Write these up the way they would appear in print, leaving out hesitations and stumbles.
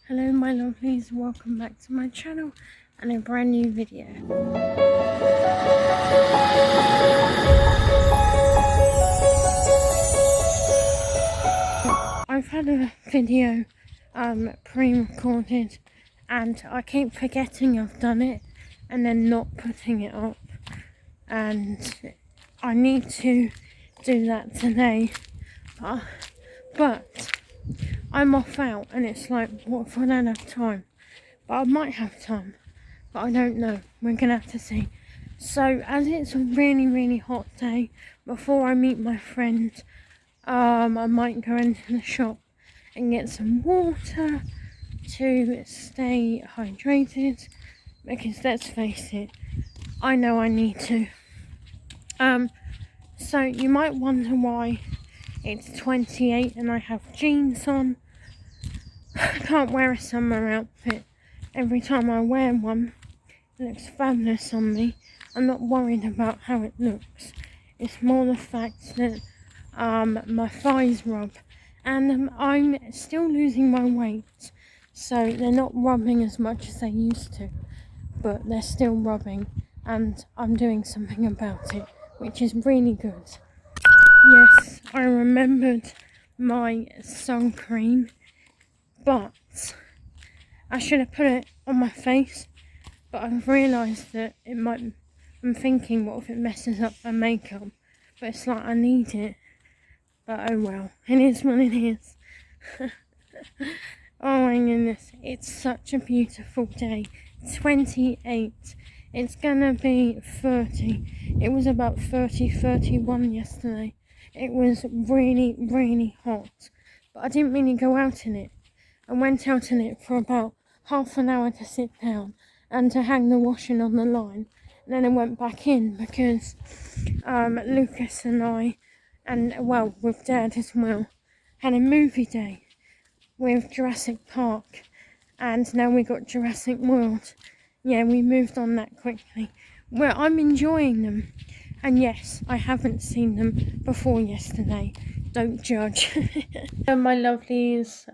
Hello my lovelies, welcome back to my channel and a brand new video. I've had a video pre-recorded and I keep forgetting I've done it and then not putting it up, and I need to do that today, but I'm off out and it's like, what if I don't have time? But I might have time, but I don't know. We're gonna have to see. So as it's a really hot day, before I meet my friend, I might go into the shop and get some water to stay hydrated, because let's face it, I know I need to. So you might wonder why it's 28 and I have jeans on. I can't wear a summer outfit. Every time I wear one, it looks fabulous on me. I'm not worried about how it looks. It's more the fact that my thighs rub, and I'm still losing my weight, so they're not rubbing as much as they used to, but they're still rubbing, and I'm doing something about it, which is really good. Yes, I remembered my sun cream, but I should have put it on my face, but I've realised that it might, I'm thinking, what if it messes up my makeup? But it's like, I need it. But oh well, it is what it is. Oh my goodness, it's such a beautiful day. 28. It's gonna be 30. It was about 30, 31 yesterday. It was really hot. But I didn't really go out in it. I went out in it for about half an hour to sit down and to hang the washing on the line. And then I went back in because Lucas and I, and well, with Dad as well, had a movie day with Jurassic Park, and now we got Jurassic World. Yeah, we moved on that quickly. Well, I'm enjoying them, and yes, I haven't seen them before yesterday. Don't judge. Hello my lovelies,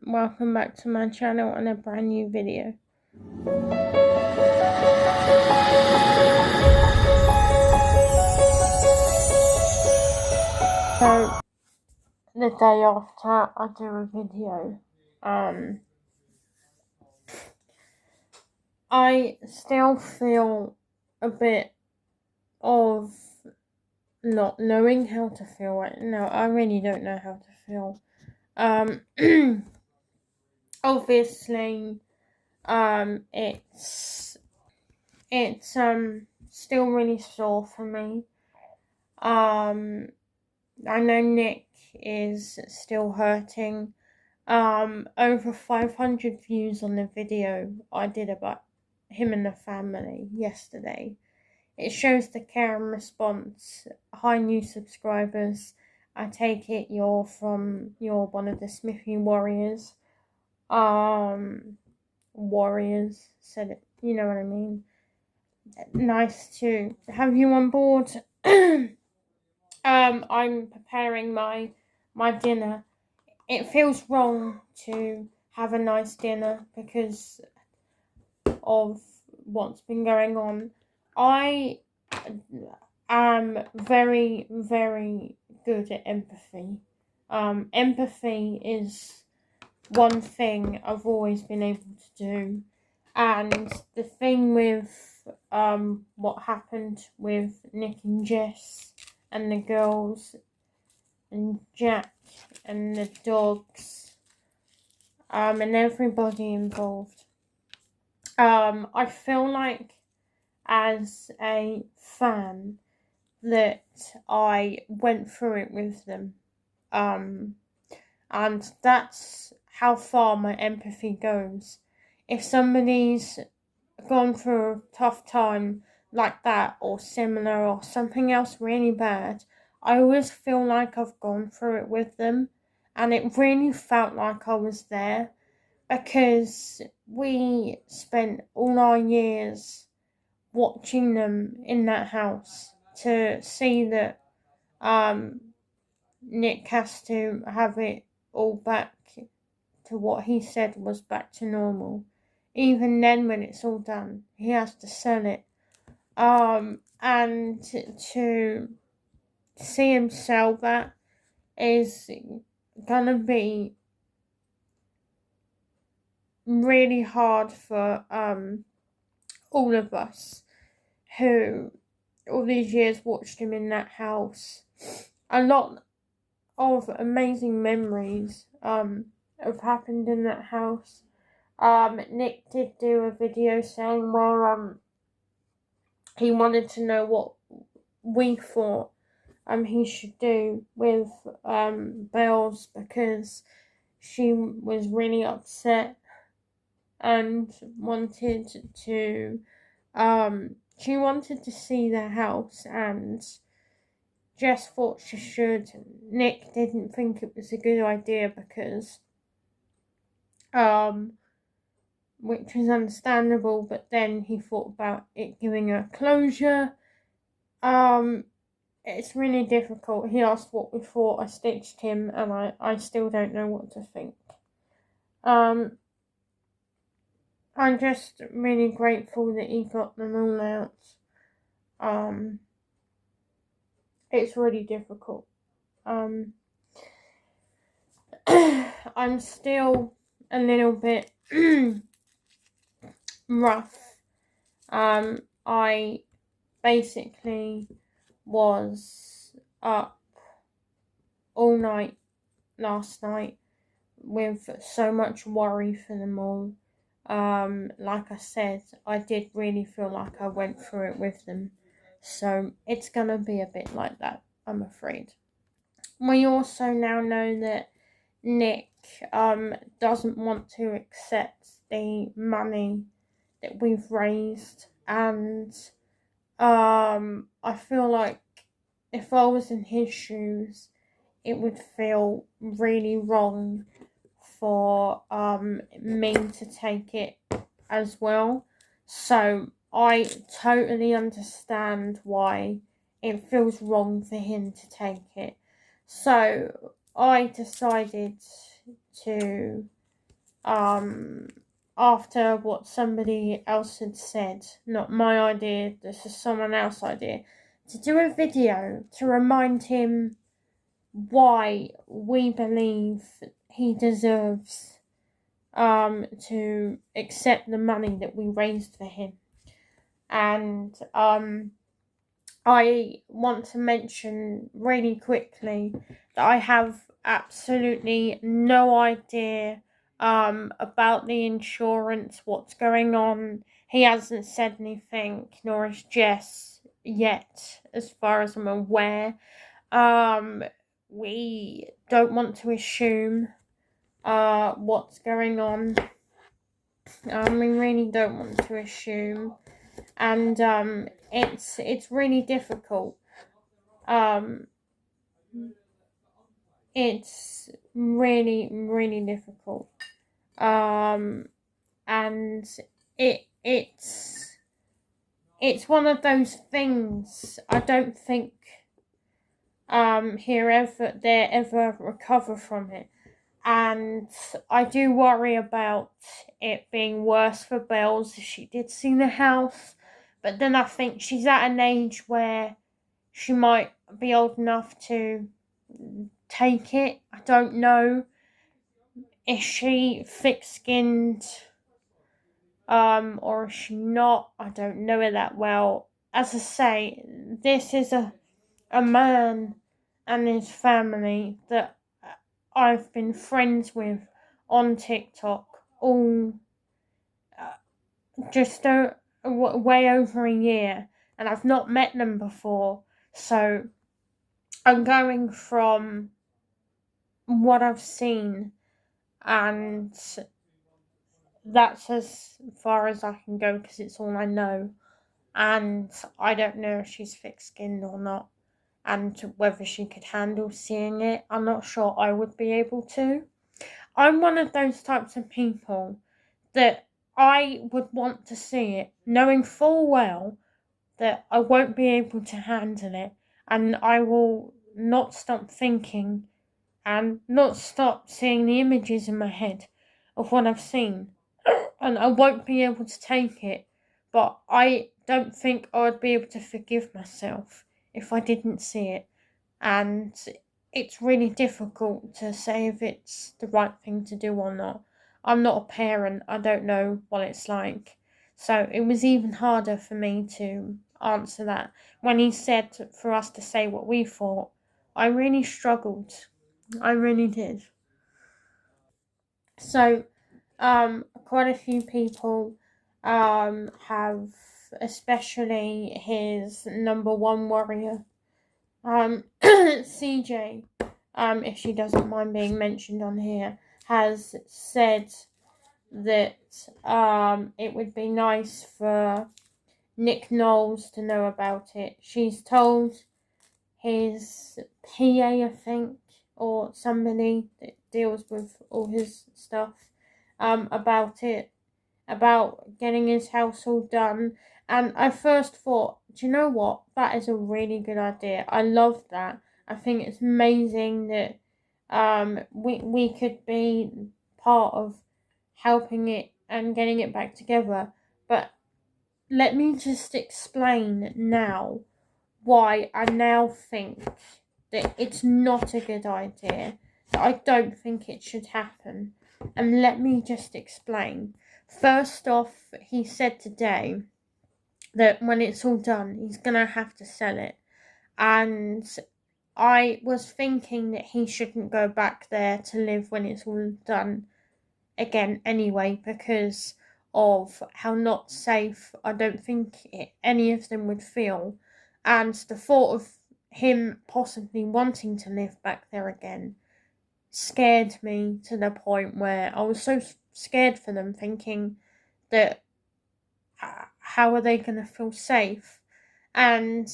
welcome back to my channel and a brand new video. So the day after I do a video, I still feel a bit of not knowing how to feel right now. I really don't know how to feel. Obviously, it's still really sore for me. I know Nick is still hurting. Over 500 views on the video I did about him and the family yesterday. It shows the care and response. Hi new subscribers. I take it you're one of the Smithy Warriors. Warriors said it, you know what I mean. Nice to have you on board. I'm preparing my dinner. It feels wrong to have a nice dinner because of what's been going on. I am very good at empathy. Empathy is one thing I've always been able to do, and the thing with what happened with Nick and Jess and the girls and Jack and the dogs, and everybody involved, I feel like as a fan that I went through it with them, and that's how far my empathy goes. If somebody's gone through a tough time like that or similar or something else really bad, I always feel like I've gone through it with them, and it really felt like I was there because we spent all our years watching them in that house. To see that Nick has to have it all back to what he said was back to normal. Even then, when it's all done, he has to sell it. And to see him sell that is gonna be really hard for all of us who all these years watched him in that house. A lot of amazing memories have happened in that house. Nick did do a video saying where he wanted to know what we thought he should do with Bells, because she was really upset and wanted to she wanted to see the house and Jess thought she should. Nick didn't think it was a good idea because which is understandable, but then he thought about it giving her closure. It's really difficult. He asked what we thought. I stitched him and I still don't know what to think. I'm just really grateful that he got them all out. It's really difficult. I'm still a little bit rough. I basically was up all night last night with so much worry for them all. Like I said, I did really feel like I went through it with them. So it's gonna be a bit like that, I'm afraid. We also now know that Nick doesn't want to accept the money that we've raised, and I feel like if I was in his shoes, it would feel really wrong for me to take it as well. So I totally understand why it feels wrong for him to take it. So I decided to after what somebody else had said, not my idea, this is someone else's idea, to do a video to remind him why we believe he deserves to accept the money that we raised for him. And I want to mention really quickly that I have absolutely no idea about the insurance, what's going on. He hasn't said anything, nor has Jess yet, as far as I'm aware. We don't want to assume what's going on. We really don't want to assume, and it's really difficult. It's really difficult. And it's one of those things I don't think they ever recover from it. And I do worry about it being worse for Bells if she did see the house. But then I think she's at an age where she might be old enough to take it. I don't know. Is she thick-skinned? Or is she not? I don't know her that well. As I say, this is a man and his family that I've been friends with on TikTok all just way over a year, and I've not met them before, so I'm going from what I've seen, and that's as far as I can go because it's all I know, and I don't know if she's thick-skinned or not, and whether she could handle seeing it. I'm not sure I would be able to. I'm one of those types of people that I would want to see it, knowing full well that I won't be able to handle it, and I will not stop thinking and not stop seeing the images in my head of what I've seen, and I won't be able to take it. But I don't think I would be able to forgive myself if I didn't see it. And it's really difficult to say if it's the right thing to do or not. I'm not a parent, I don't know what it's like. So it was even harder for me to answer that. When he said for us to say what we thought, I really struggled. I really did. So, quite a few people have, especially his number one warrior, CJ, if she doesn't mind being mentioned on here, has said that it would be nice for Nick Knowles to know about it. She's told his PA, I think, or somebody that deals with all his stuff, about it, about getting his house all done. And I first thought, do you know what? That is a really good idea. I love that. I think it's amazing that we could be part of helping it and getting it back together. But let me just explain now why I now think that it's not a good idea, that I don't think it should happen. And let me just explain. First off, he said today that when it's all done, he's going to have to sell it. And I was thinking that he shouldn't go back there to live when it's all done again anyway, because of how not safe I don't think any of them would feel. And the thought of him possibly wanting to live back there again scared me to the point where I was so scared for them, thinking that how are they going to feel safe? And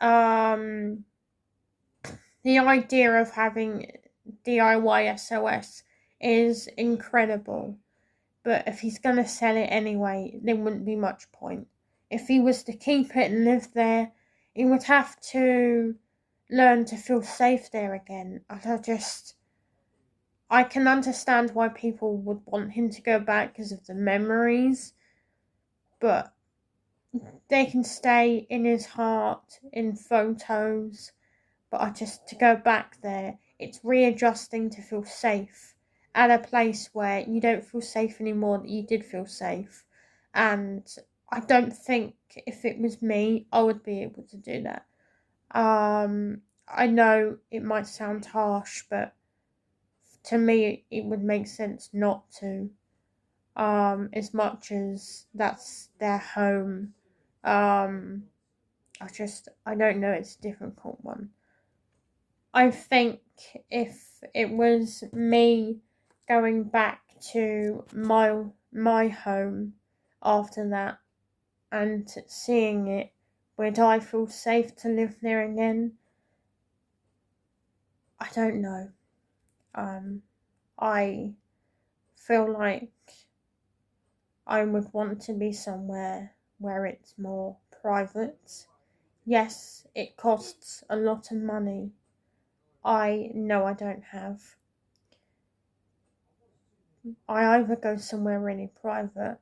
um the idea of having DIY SOS is incredible. But if he's going to sell it anyway, there wouldn't be much point. If he was to keep it and live there, he would have to learn to feel safe there again. I can understand why people would want him to go back because of the memories, but they can stay in his heart, in photos. But to go back there, it's readjusting to feel safe at a place where you don't feel safe anymore, that you did feel safe. And I don't think if it was me, I would be able to do that. I know it might sound harsh, but to me, it would make sense not to. As much as that's their home. Um, I don't know, it's a difficult one. I think if it was me going back to my home after that and seeing it, would I feel safe to live there again? I don't know. I feel like I would want to be somewhere where it's more private. Yes, it costs a lot of money. I know I don't have. I either go somewhere really private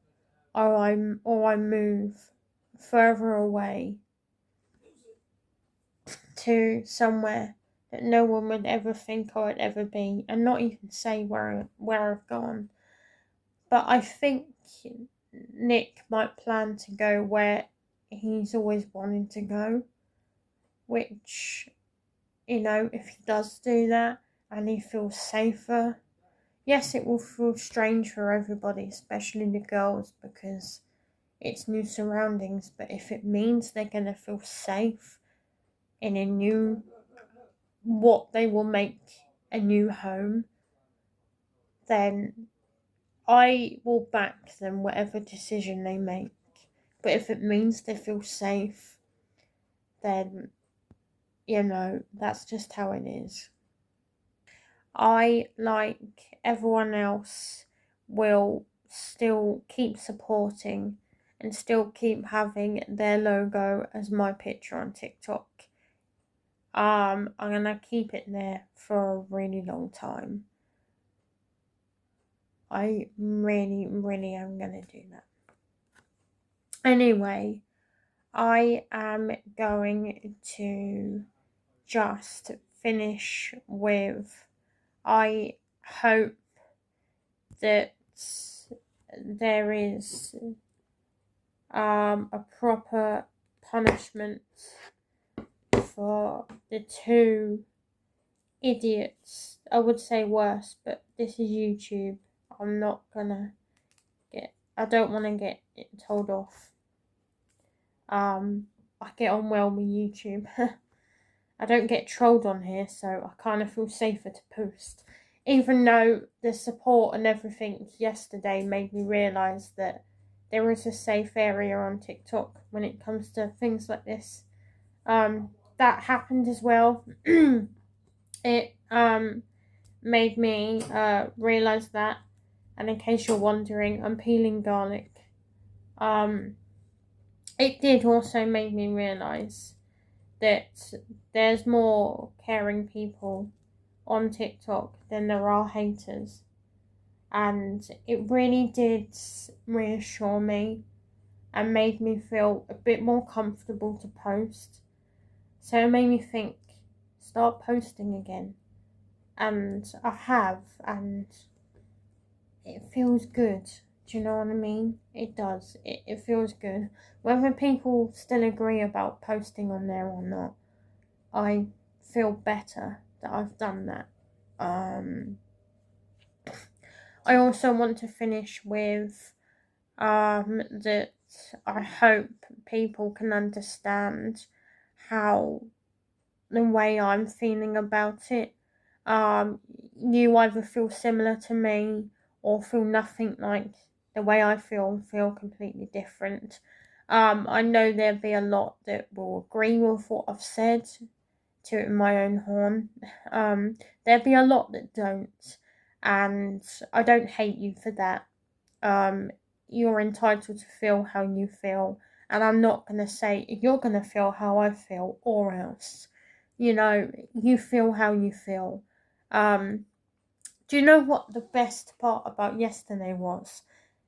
or I move further away to somewhere that no one would ever think I would ever be, and not even say where I've gone. But I think Nick might plan to go where he's always wanted to go, which, if he does do that and he feels safer, yes, it will feel strange for everybody, especially the girls, because it's new surroundings. But if it means they're going to feel safe in what they will make a new home, then I will back them, whatever decision they make. But if it means they feel safe, then, that's just how it is. I, like everyone else, will still keep supporting and still keep having their logo as my picture on TikTok. I'm gonna keep it there for a really long time. I really, really am going to do that. Anyway, I am going to just finish with, I hope that there is a proper punishment for the two idiots. I would say worse, but this is YouTube. I'm not gonna I don't want to get it told off. I get on well with YouTube. I don't get trolled on here, so I kind of feel safer to post. Even though the support and everything yesterday made me realise that there is a safe area on TikTok when it comes to things like this. That happened as well. It made me realise that. And in case you're wondering, I'm peeling garlic. It did also make me realise that there's more caring people on TikTok than there are haters. And it really did reassure me and made me feel a bit more comfortable to post. So it made me think, start posting again. And I have, and it feels good. Do you know what I mean? It does. It feels good. Whether people still agree about posting on there or not, I feel better that I've done that. I also want to finish with that I hope people can understand how the way I'm feeling about it. You either feel similar to me or feel nothing like the way I feel completely different. I know there'll be a lot that will agree with what I've said, to in my own horn. There'll be a lot that don't, and I don't hate you for that. You're entitled to feel how you feel, and I'm not going to say you're going to feel how I feel or else. You feel how you feel. Do you know what the best part about yesterday was?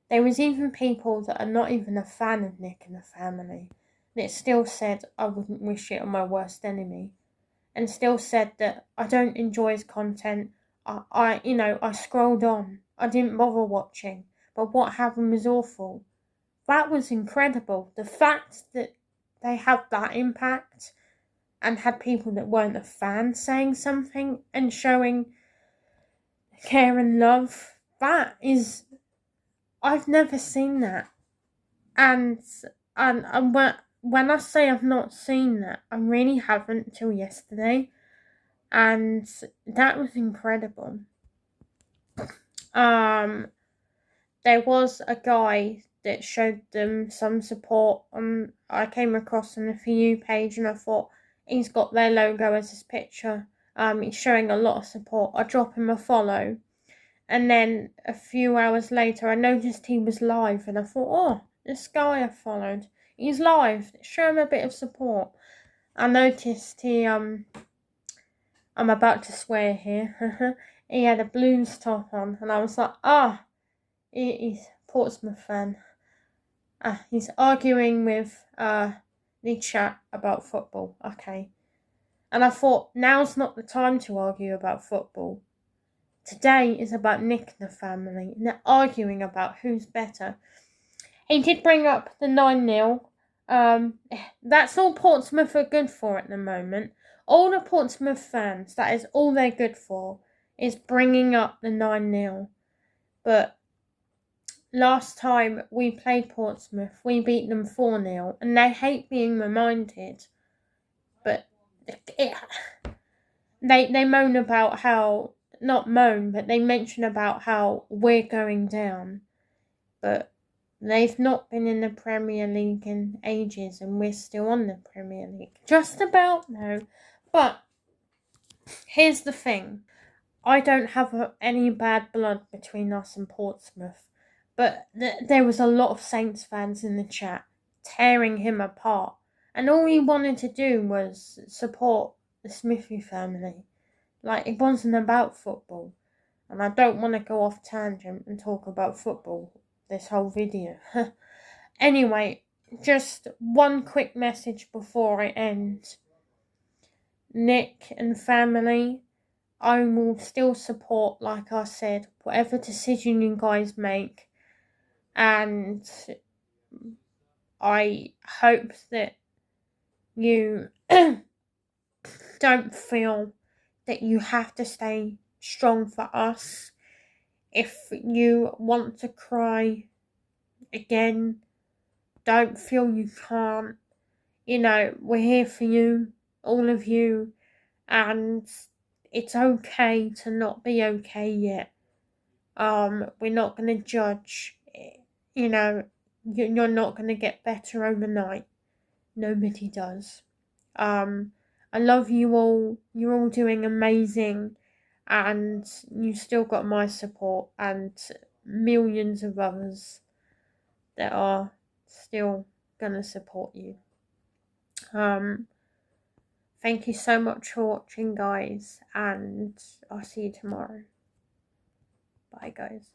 There was even people that are not even a fan of Nick and the family that still said I wouldn't wish it on my worst enemy, and still said that I don't enjoy his content. I scrolled on. I didn't bother watching. But what happened was awful. That was incredible. The fact that they had that impact and had people that weren't a fan saying something and showing care and love, I've never seen that. And when I say I've not seen that, I really haven't till yesterday. And that was incredible. There was a guy that showed them some support I came across on the For You page, and I thought, he's got their logo as his picture. He's showing a lot of support. I drop him a follow, and then a few hours later I noticed he was live, and I thought, oh, this guy I followed, he's live, show him a bit of support. I noticed I'm about to swear here. He had a Blues top on, and I was like, he's a Portsmouth fan. He's arguing with the chat about football. Okay. And I thought, now's not the time to argue about football. Today is about Nick and the family, and they're arguing about who's better. He did bring up the 9-0. That's all Portsmouth are good for at the moment. All the Portsmouth fans, that is all they're good for, is bringing up the 9-0. But last time we played Portsmouth, we beat them 4-0, and they hate being reminded. But they moan about how, not moan, but they mention about how we're going down. But they've not been in the Premier League in ages, and we're still on the Premier League. Just about, no. But here's the thing. I don't have any bad blood between us and Portsmouth. But there was a lot of Saints fans in the chat tearing him apart. And all he wanted to do was support the Smithy family. Like, it wasn't about football. And I don't want to go off tangent and talk about football this whole video. Anyway, just one quick message before it ends. Nick and family, I will still support, like I said, whatever decision you guys make. And I hope that you don't feel that you have to stay strong for us. If you want to cry again, don't feel you can't. You know, we're here for you, all of you, and it's okay to not be okay yet. We're not going to judge. You know, you're not going to get better overnight. Nobody does. I love you all. You're all doing amazing, and you still got my support and millions of others that are still gonna support you. Thank you so much for watching, guys, and I'll see you tomorrow. Bye, guys.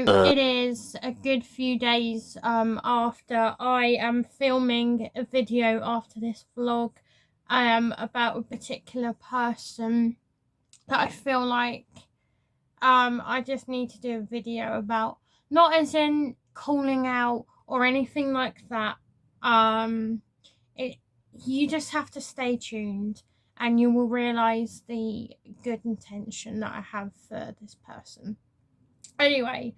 It is a good few days after I am filming a video after this vlog about a particular person that I feel like I just need to do a video about, not as in calling out or anything like that. You just have to stay tuned and you will realize the good intention that I have for this person. Anyway,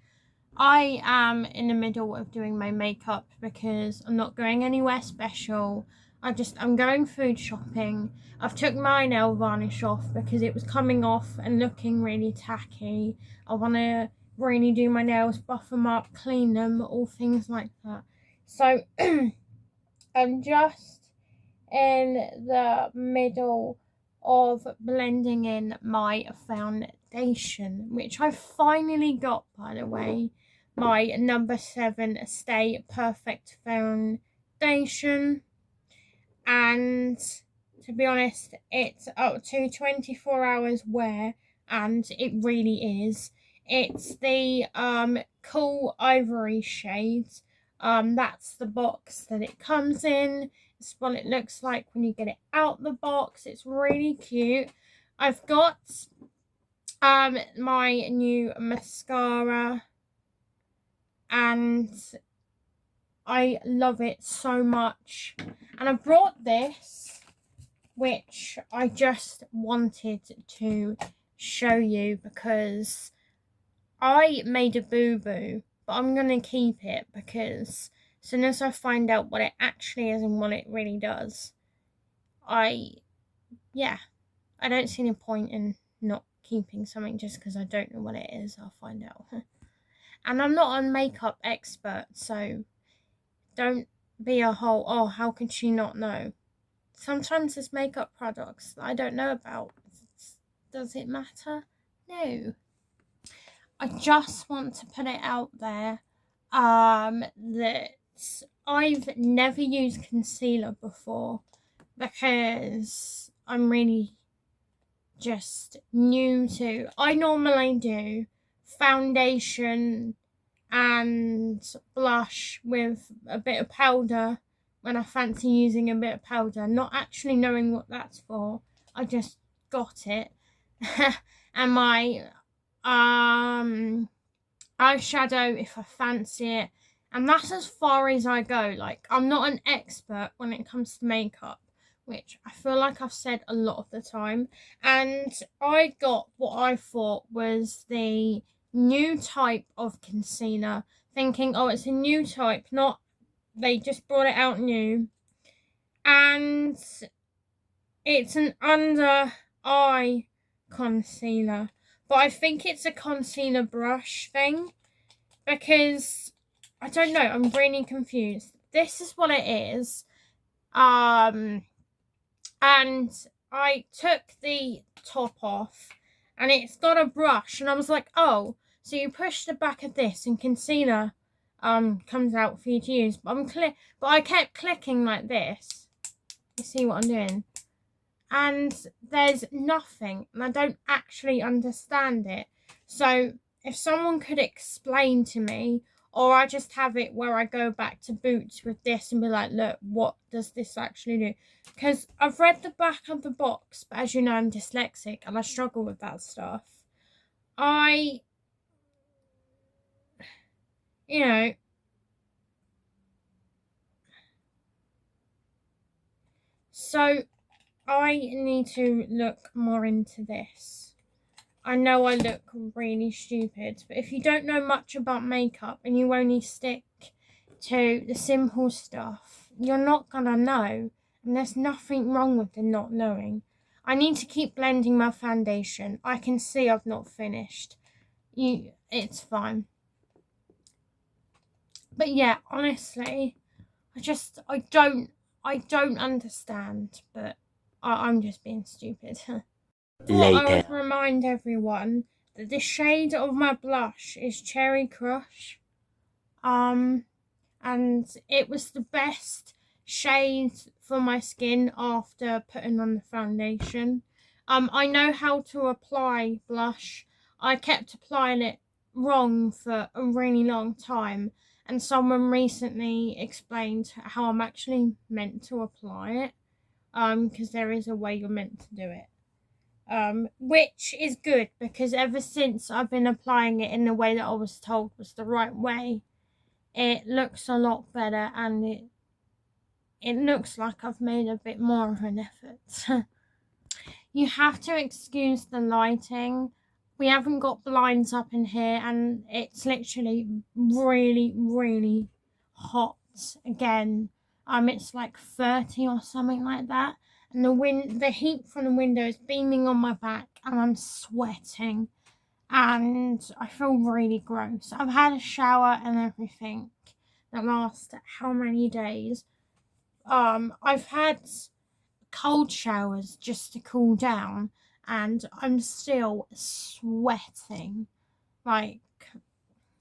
I am in the middle of doing my makeup because I'm not going anywhere special. I'm going food shopping. I've took my nail varnish off because it was coming off and looking really tacky. I want to really do my nails, buff them up, clean them, all things like that. So I'm just in the middle of blending in my foundation, which I finally got, by the way. My number 7 Stay Perfect foundation, and to be honest, it's up to 24 hours wear, and it really is. It's the Cool Ivory shades. That's the box that it comes in. It's what it looks like when you get it out the box. It's really cute. I've got my new mascara, and I love it so much. And I brought this, which I just wanted to show you because I made a boo-boo, but I'm going to keep it because as soon as I find out what it actually is and what it really does, I don't see any point in not keeping something just because I don't know what it is. I'll find out. And I'm not a makeup expert, so don't be a whole, oh, how can she not know? Sometimes there's makeup products that I don't know about. Does it matter? No. I just want to put it out there that I've never used concealer before because I'm really just new to. I normally do foundation and blush with a bit of powder when I fancy using a bit of powder, not actually knowing what that's for. I just got it. And my eyeshadow if I fancy it. And that's as far as I go. Like, I'm not an expert when it comes to makeup, which I feel like I've said a lot of the time. And I got what I thought was the new type of concealer, thinking, oh, it's a new type, not they just brought it out new. And it's an under eye concealer, but I think it's a concealer brush thing, because I don't know, I'm really confused. This is what it is. And I took the top off and it's got a brush, and I was like, oh, so you push the back of this and concealer comes out for you to use. But I kept clicking like this. You see what I'm doing? And there's nothing, and I don't actually understand it. So if someone could explain to me, or I just have it where I go back to Boots with this and be like, look, what does this actually do? Because I've read the back of the box, but as you know, I'm dyslexic and I struggle with that stuff. So I need to look more into this. I know I look really stupid, but if you don't know much about makeup and you only stick to the simple stuff, you're not gonna know. And there's nothing wrong with the not knowing. I need to keep blending my foundation. I can see I've not finished. It's fine. But yeah, honestly, I don't understand, but I'm just being stupid. Later. I would remind everyone that the shade of my blush is Cherry Crush. And it was the best shade for my skin after putting on the foundation. I know how to apply blush. I kept applying it wrong for a really long time, and someone recently explained how I'm actually meant to apply it, because there is a way you're meant to do it. Which is good, because ever since I've been applying it in the way that I was told was the right way, it looks a lot better, and it looks like I've made a bit more of an effort. You have to excuse the lighting. We haven't got blinds up in here, and it's literally really, really hot again. It's like 30 or something like that. And the heat from the window is beaming on my back, and I'm sweating, and I feel really gross. I've had a shower and everything that lasts how many days? I've had cold showers just to cool down, and I'm still sweating. Like,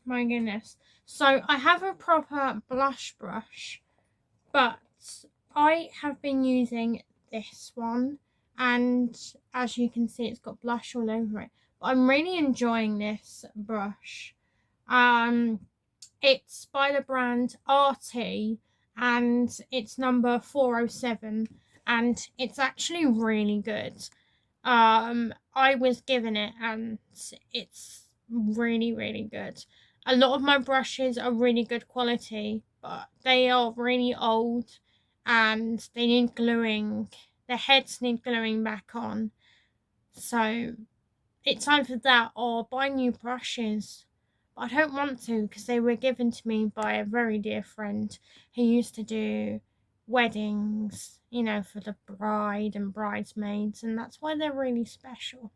my goodness. So I have a proper blush brush, but I have been using this one, and as you can see, it's got blush all over it. But I'm really enjoying this brush. It's by the brand RT, and it's number 407, and it's actually really good. I was given it, and it's really, really good. A lot of my brushes are really good quality, but they are really old and they need gluing. The heads need gluing back on. So it's either that or buy new brushes. But I don't want to, because they were given to me by a very dear friend who used to do weddings, you know, for the bride and bridesmaids, and that's why they're really special.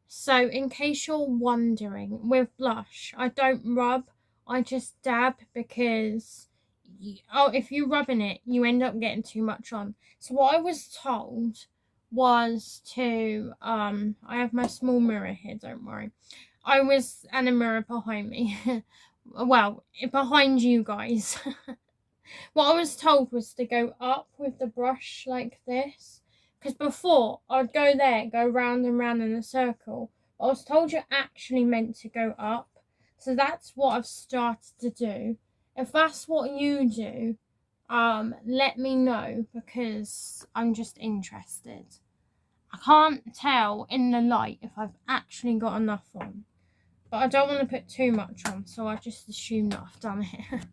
So in case you're wondering, with blush, I don't rub, I just dab, because if you're rubbing it, you end up getting too much on. So what I was told was to, I have my small mirror here, don't worry. And a mirror behind me. Well, behind you guys. What I was told was to go up with the brush like this. Because before, I'd go there, go round and round in a circle. But I was told you're actually meant to go up. So that's what I've started to do. If that's what you do, let me know, because I'm just interested. I can't tell in the light if I've actually got enough on. But I don't want to put too much on, so I just assume that I've done it.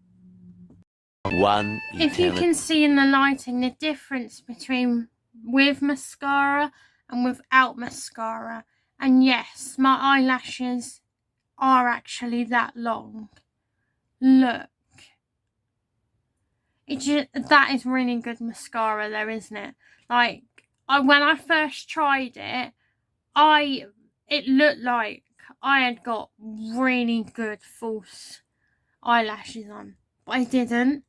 If you can see in the lighting the difference between with mascara and without mascara, and yes, my eyelashes are actually that long. Look. That is really good mascara though, isn't it? Like, when I first tried it, it looked like I had got really good false eyelashes on, but I didn't.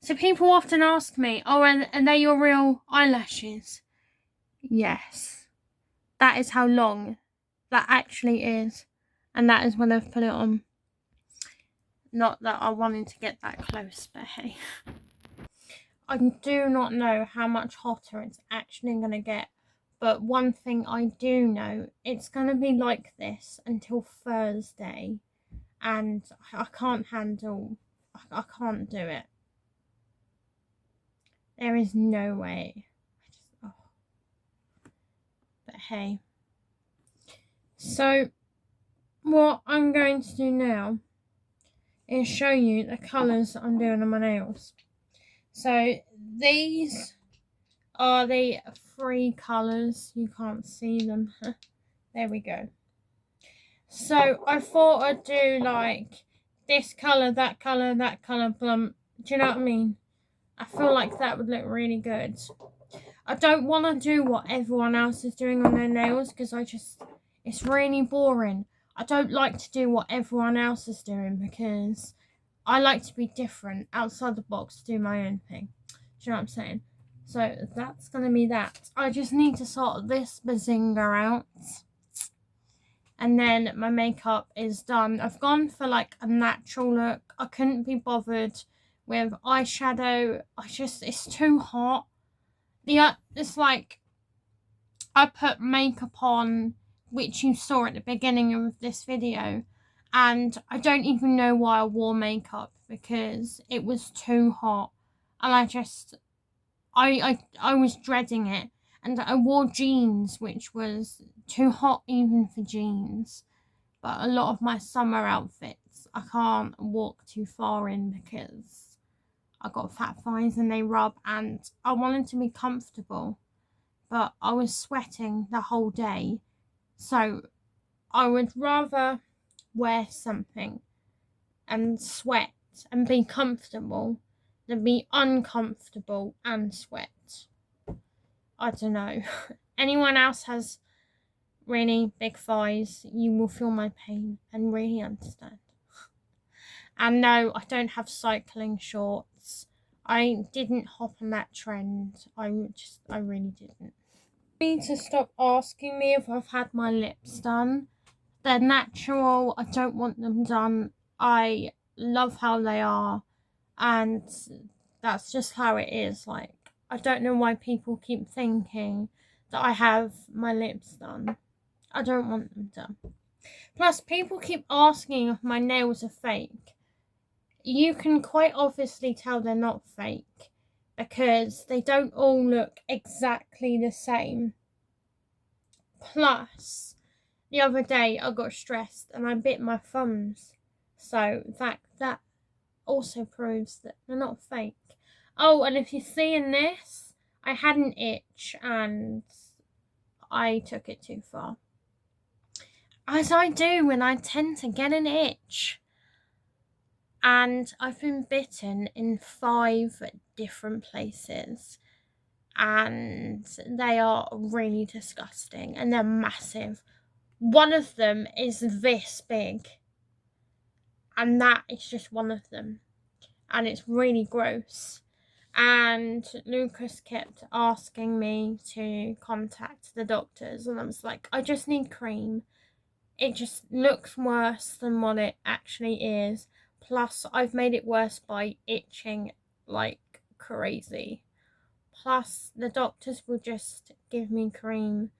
So people often ask me, oh, are they your real eyelashes? Yes. That is how long that actually is. And that is when I've put it on. Not that I wanted to get that close, but hey. I do not know how much hotter it's actually going to get. But one thing I do know, it's going to be like this until Thursday. And I can't handle, I can't do it. There is no way. But hey. So, what I'm going to do now is show you the colours that I'm doing on my nails. So, these are the 3 colours. You can't see them. There we go. So, I thought I'd do like this colour, that colour, that colour, plum. Do you know what I mean? I feel like that would look really good. I don't want to do what everyone else is doing on their nails because it's really boring. I don't like to do what everyone else is doing because I like to be different, outside the box, do my own thing. Do you know what I'm saying? So that's going to be that. I just need to sort this bazinga out. And then my makeup is done. I've gone for like a natural look. I couldn't be bothered with eyeshadow. It's too hot. It's like I put makeup on, which you saw at the beginning of this video, and I don't even know why I wore makeup because it was too hot, and I was dreading it, and I wore jeans, which was too hot even for jeans. But a lot of my summer outfits I can't walk too far in because I got fat thighs and they rub, and I wanted to be comfortable, but I was sweating the whole day, so I would rather wear something and sweat and be comfortable than be uncomfortable and sweat. I don't know. Anyone else has really big thighs, you will feel my pain and really understand. And no, I don't have cycling shorts. I didn't hop on that trend. I really didn't. You need to stop asking me if I've had my lips done. They're natural. I don't want them done. I love how they are, and that's just how it is. Like, I don't know why people keep thinking that I have my lips done. I don't want them done. Plus, people keep asking if my nails are fake. You can quite obviously tell they're not fake because they don't all look exactly the same. Plus, the other day I got stressed and I bit my thumbs, so that also proves that they're not fake. Oh, and if you're seeing this, I had an itch and I took it too far. As I do when I tend to get an itch. And I've been bitten in 5 different places, and they are really disgusting and they're massive. One of them is this big, and that is just one of them, and it's really gross. And Lucas kept asking me to contact the doctors, and I was like, I just need cream. It just looks worse than what it actually is. Plus, I've made it worse by itching like crazy. Plus, the doctors will just give me cream,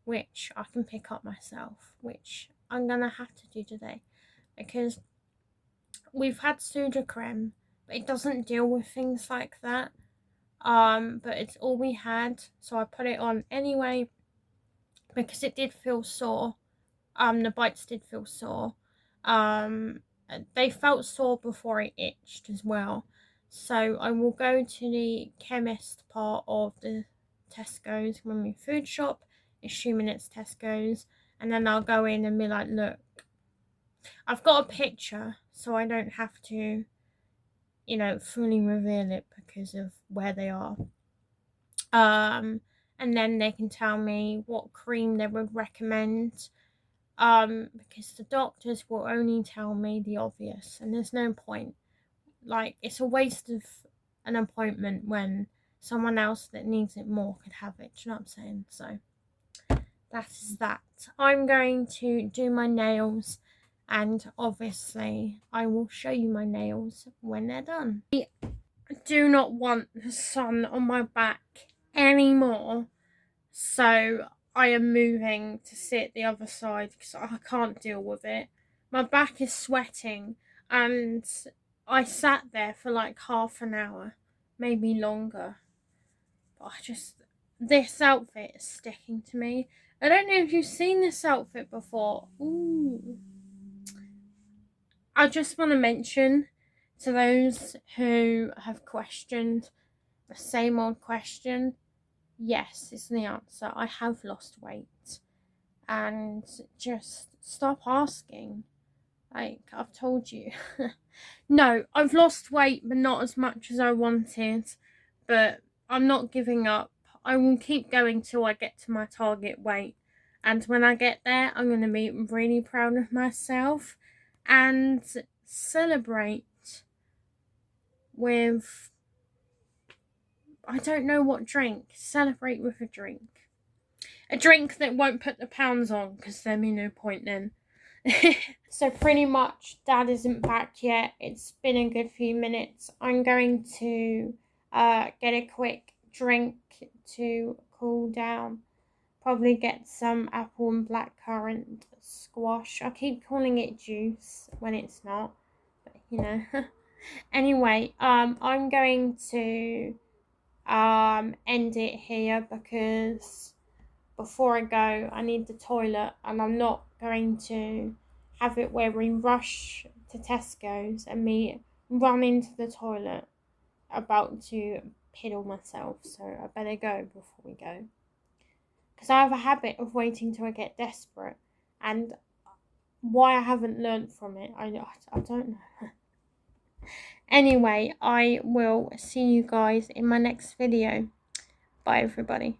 which I can pick up myself, which I'm going to have to do today. Because we've had Sudocrem, but it doesn't deal with things like that. But it's all we had, so I put it on anyway because it did feel sore. The bites did feel sore. They felt sore before it itched as well. So I will go to the chemist part of the Tesco's when we food shop, assuming it's Tesco's, and then I'll go in and be like, look, I've got a picture, so I don't have to, you know, fully reveal it because of where they are. And then they can tell me what cream they would recommend. Because the doctors will only tell me the obvious, and there's no point. Like, it's a waste of an appointment when someone else that needs it more could have it. Do you know what I'm saying? So that is that. I'm going to do my nails, and obviously I will show you my nails when they're done. I do not want the sun on my back anymore, so I am moving to sit the other side because I can't deal with it. My back is sweating, and I sat there for like half an hour, maybe longer. But this outfit is sticking to me. I don't know if you've seen this outfit before. Ooh. I just want to mention to those who have questioned the same old question, yes is the answer. I have lost weight. And just stop asking. Like, I've told you. No, I've lost weight, but not as much as I wanted. But I'm not giving up. I will keep going till I get to my target weight. And when I get there, I'm going to be really proud of myself and celebrate with, I don't know what drink. Celebrate with a drink. A drink that won't put the pounds on, because there'd be no point then. So pretty much Dad isn't back yet. It's been a good few minutes. I'm going to get a quick drink to cool down. Probably get some apple and blackcurrant squash. I keep calling it juice when it's not, but you know. Anyway, I'm going to end it here because before I go, I need the toilet, and I'm not going to have it where we rush to Tesco's and me run into the toilet about to piddle myself. So I better go before we go, because I have a habit of waiting till I get desperate, and why I haven't learnt from it, I don't know. Anyway, I will see you guys in my next video. Bye everybody.